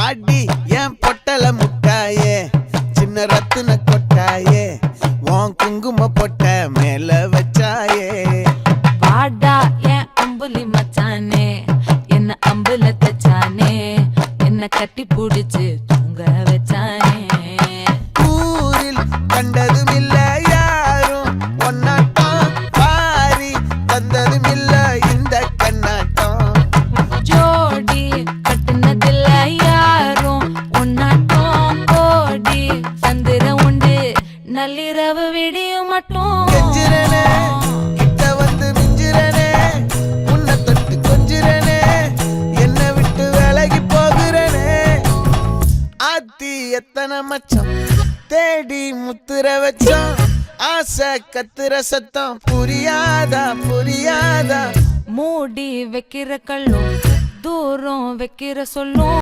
வாடி என் பொட்டல முட்டாயே சின்ன ரத்தின கொட்டாயே உன் குங்கும பொட்ட மேல வச்சாயே வாடா என் அம்புலி மச்சானே என்ன அம்புல தச்சானே என்ன கட்டி புடிச்சு தூங்க வச்சானே ஊரில் கண்டதும் இல்ல யாரும் ஒன்னாட்டம் பாரி தந்ததும் இல்ல இந்த கண்ணாட்டம் ஜோடி கட்டுனதில்ல யாரும் உன்னாட்டம் கோடி தந்திர உண்டு நள்ளிரவு விடியும் மட்டும் கெஞ்சிரனே கிட்ட வந்து மிஞ்சிரனே உன்னை தொட்டு கொஞ்சிரனே என்னை விட்டு விலகி போகிறனே ஆத்தி எத்தனை மச்சம் தேடி முத்துற வச்சோம் ஆசை கத்துற சத்தம் புரியாதா புரியாதா மூடி வைக்கிற கல்லும் தூரம் வைக்கிற சொல்லும்